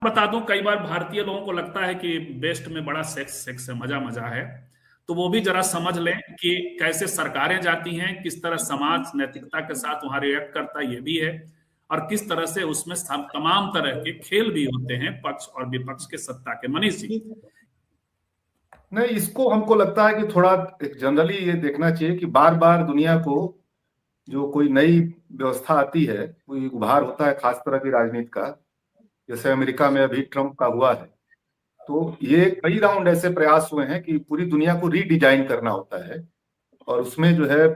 बता दूं, कई बार भारतीय लोगों को लगता है कि वेस्ट में बड़ा सेक्स सेक्स है, मजा मजा है। तो वो भी जरा समझ लें कि कैसे सरकारें जाती हैं, किस तरह समाज नैतिकता के साथ वहां रिएक्ट करता है, ये भी है। और किस तरह से उसमें तमाम तरह के खेल भी होते हैं, पक्ष और विपक्ष के सत्ता के मनीषी। नहीं, इसको हमको लगता है कि थोड़ा जनरली ये देखना चाहिए कि बार बार दुनिया को जो कोई नई व्यवस्था आती है, कोई उभार होता है खास तरह की राजनीति का, जैसे अमेरिका में अभी ट्रंप का हुआ है, तो ये कई राउंड ऐसे प्रयास हुए हैं कि पूरी दुनिया को रीडिजाइन करना होता है। और उसमें जो है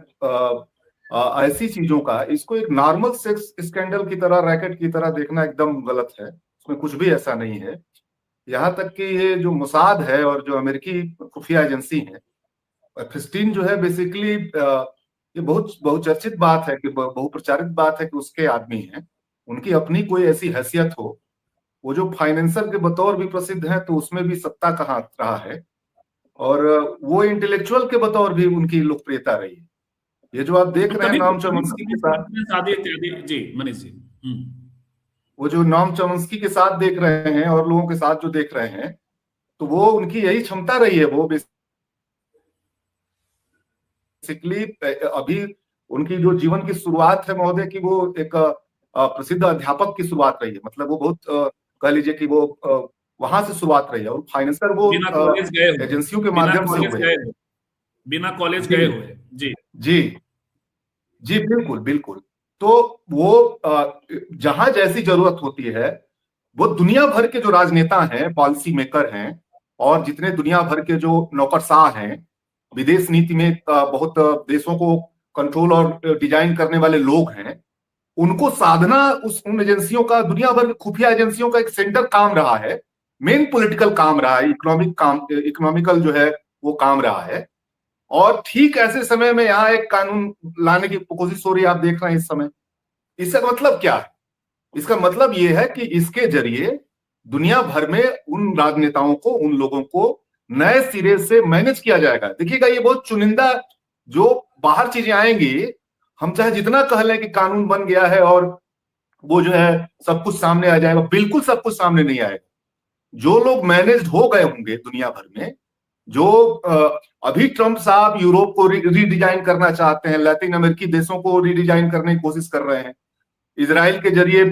ऐसी चीजों का, इसको एक नॉर्मल सेक्स स्कैंडल की तरह, रैकेट की तरह देखना एकदम गलत है। उसमें कुछ भी ऐसा नहीं है। यहाँ तक कि ये जो मोसाद है और जो अमेरिकी खुफिया एजेंसी है, फिस्टीन जो है बेसिकली, ये बहुत बहुचर्चित बात है कि बहुप्रचारित बात है कि उसके आदमी हैं, उनकी अपनी कोई ऐसी हैसियत हो। वो जो फाइनेंसर के बतौर भी प्रसिद्ध हैं, तो उसमें भी सत्ता कहाँ रहा है। और वो इंटेलेक्चुअल के बतौर भी उनकी लोकप्रियता रही है। ये जो आप देख तो रहे हैं कभी नॉम कभी चोम्स्की के पत्नी साथ, पत्नी शादी इत्यादि। जी मनीष जी। वो जो नॉम चोम्स्की के साथ देख रहे हैं और लोगों के साथ जो देख रहे हैं, तो वो उनकी यही क्षमता रही है। वो बेसिकली अभी उनकी जो जीवन की शुरुआत है महोदय की, वो एक प्रसिद्ध अध्यापक की शुरुआत रही है। मतलब वो बहुत कह लीजिए कि वो वहां से शुरुआत रही है, और फाइनेंसर वो बिना कॉलेज गए हुए। एजेंसियों के बिना माध्यम से कॉलेज हुए गए हैं। हुए। बिना कॉलेज जी गए हुए। जी। जी जी, बिल्कुल बिल्कुल। तो वो जहां जैसी जरूरत होती है, वो दुनिया भर के जो राजनेता हैं, पॉलिसी मेकर हैं, और जितने दुनिया भर के जो नौकरशाह हैं, विदेश नीति में बहुत देशों को कंट्रोल और डिजाइन करने वाले लोग हैं, उनको साधना उन एजेंसियों का, दुनिया भर की खुफिया एजेंसियों का एक सेंटर काम रहा है। मेन पॉलिटिकल काम रहा है, इकोनॉमिकल जो है वो काम रहा है। और ठीक ऐसे समय में यहाँ एक कानून लाने की कोशिश हो रही है, आप देख रहे हैं इस समय। इसका मतलब क्या है? इसका मतलब यह है कि इसके जरिए दुनिया भर में उन राजनेताओं को, उन लोगों को नए सिरे से मैनेज किया जाएगा। देखिएगा, ये बहुत चुनिंदा जो बाहर चीजें आएंगी, हम चाहे जितना कह लें कि कानून बन गया है और वो जो है सब कुछ सामने आ जाएगा, बिल्कुल सब कुछ सामने नहीं आएगा। जो लोग मैनेज हो गए होंगे दुनिया भर में, जो अभी ट्रंप साहब यूरोप को रीडिजाइन करना चाहते हैं, लैटिन अमेरिकी देशों को रीडिजाइन करने की कोशिश कर रहे हैं, इजराइल के जरिए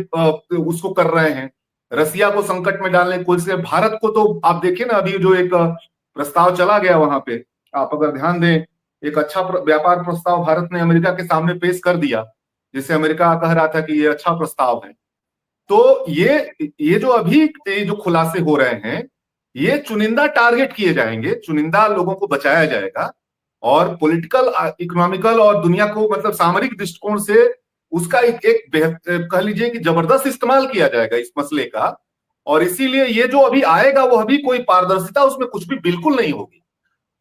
उसको कर रहे हैं, रसिया को संकट में डालने की कोशिश है, भारत को तो आप देखिए ना, अभी जो एक प्रस्ताव चला गया वहां पे, आप अगर ध्यान दें, एक अच्छा व्यापार प्रस्ताव भारत ने अमेरिका के सामने पेश कर दिया, जिससे अमेरिका कह रहा था कि ये अच्छा प्रस्ताव है। तो ये जो अभी ये जो खुलासे हो रहे हैं, ये चुनिंदा टारगेट किए जाएंगे, चुनिंदा लोगों को बचाया जाएगा, और पॉलिटिकल, इकोनॉमिकल और दुनिया को, मतलब सामरिक दृष्टिकोण से उसका एक कह लीजिए कि जबरदस्त इस्तेमाल किया जाएगा इस मसले का। और इसीलिए ये जो अभी आएगा, वो अभी कोई पारदर्शिता उसमें कुछ भी बिल्कुल नहीं होगी।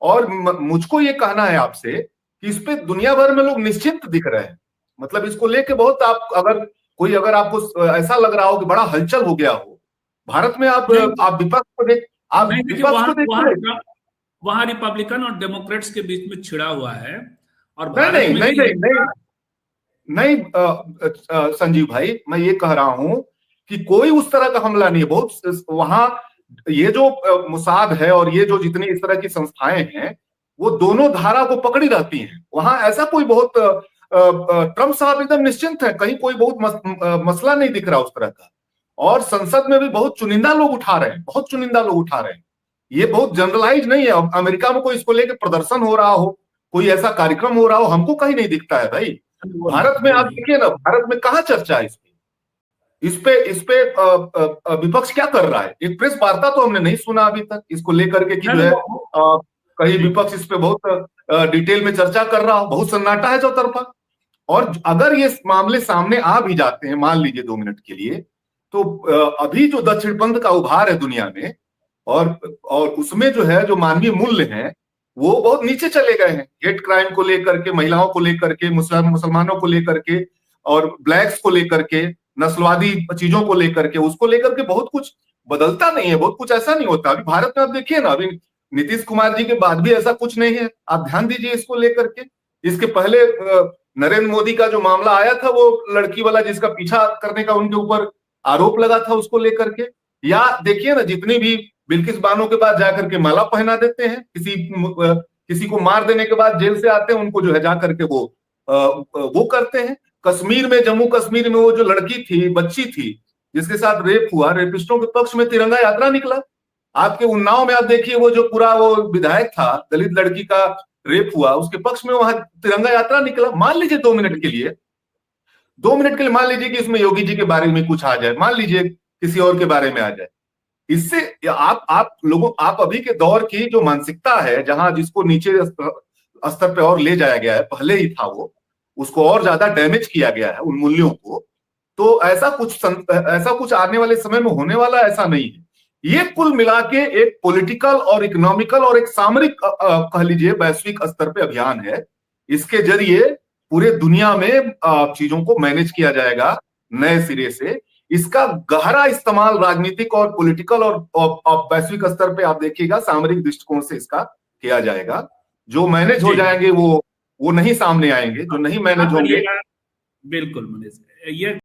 और मुझको ये कहना है आपसे कि इस पे दुनिया भर में लोग निश्चिंत दिख रहे हैं। मतलब इसको लेके बहुत, आप अगर कोई, अगर आपको ऐसा लग रहा हो कि बड़ा हलचल हो गया हो भारत में, नहीं आप विपक्ष को देख, आप नहीं, देखिए विपक्ष वहां को देखिए। वहां रिपब्लिकन और डेमोक्रेट्स के बीच में छिड़ा हुआ है। और नहीं भारत नहीं में नहीं भी नहीं नहीं नहीं, संजीव भाई, मैं ये कह रहा हूं कि कोई उस तरह का हमला नहीं है। बहुत वहां ये जो मुसाद है और ये जो जितनी इस तरह की संस्थाएं हैं, वो दोनों धारा को पकड़ी रहती हैं। वहां ऐसा कोई बहुत ट्रम्प साहब एकदम निश्चिंत है, कहीं कोई बहुत मसला नहीं दिख रहा उस तरह का। और संसद में भी बहुत चुनिंदा लोग उठा रहे हैं, बहुत चुनिंदा लोग उठा रहे हैं। ये बहुत जनरलाइज नहीं है। अब अमेरिका में कोई इसको लेकर प्रदर्शन हो रहा हो, कोई ऐसा कार्यक्रम हो रहा हो, हमको कहीं नहीं दिखता है भाई। वो भारत नहीं में वो आप नहीं। देखिए ना, भारत में कहाँ चर्चा है इस पे विपक्ष क्या कर रहा है? एक प्रेस वार्ता तो हमने नहीं सुना अभी तक इसको लेकर के कि जो नहीं, है वो कहीं जी। विपक्ष इस पे बहुत डिटेल में चर्चा कर रहा हो। बहुत सन्नाटा है चौतरफा। और अगर ये मामले सामने आ भी जाते हैं, मान लीजिए 2 मिनट के लिए, तो अभी जो दक्षिणपंथ का उभार है दुनिया में, और उसमें जो है जो मानवीय मूल्य हैं, वो बहुत नीचे चले गए हैं। हेट क्राइम को लेकर के, महिलाओं को लेकर के, मुसलमानों को लेकर के, और ब्लैक्स को लेकर के, नस्लवादी चीजों को लेकर के, उसको लेकर के बहुत कुछ बदलता नहीं है, बहुत कुछ ऐसा नहीं होता। अभी भारत में आप देखिए ना, अभी नीतीश कुमार जी के बाद भी ऐसा कुछ नहीं है। आप ध्यान दीजिए इसको लेकर के। इसके पहले नरेंद्र मोदी का जो मामला आया था, वो लड़की वाला जिसका पीछा करने का उनके ऊपर आरोप लगा था, उसको लेकर के या देखिए ना, जितनी भी बिल्किस बानो के बाद जाकर के माला पहना देते हैं, किसी को मार देने के बाद जेल से आते हैं, उनको जो है जाकर के वो करते हैं। कश्मीर में, जम्मू कश्मीर में वो जो लड़की थी, बच्ची थी, जिसके साथ रेप हुआ, रेपिस्टों के पक्ष में तिरंगा यात्रा निकला। आपके उन्नाव में आप देखिए, वो जो पूरा वो विधायक था, दलित लड़की का रेप हुआ, उसके पक्ष में वहां तिरंगा यात्रा निकला। मान लीजिए 2 मिनट के लिए, 2 मिनट के लिए मान लीजिए कि इसमें योगी जी के बारे में कुछ आ जाए, मान लीजिए किसी और के बारे में आ जाए। इससे आप अभी के दौर की जो मानसिकता है, जहां जिसको नीचे स्तर पे और ले जाया गया है, पहले ही था वो, उसको और ज्यादा डैमेज किया गया है उन मूल्यों को। तो ऐसा कुछ आने वाले समय में होने वाला ऐसा नहीं है। ये कुल मिला के एक पॉलिटिकल और इकोनॉमिकल और एक सामरिक कह लीजिए वैश्विक स्तर पे अभियान है। इसके जरिए पूरे दुनिया में चीजों को मैनेज किया जाएगा नए सिरे से। इसका गहरा इस्तेमाल राजनीतिक और पॉलिटिकल और वैश्विक स्तर पे आप देखिएगा सामरिक दृष्टिकोण से इसका किया जाएगा। जो मैनेज हो जाएंगे वो नहीं सामने आएंगे, जो नहीं मैनेज होंगे। बिल्कुल मनीष, ये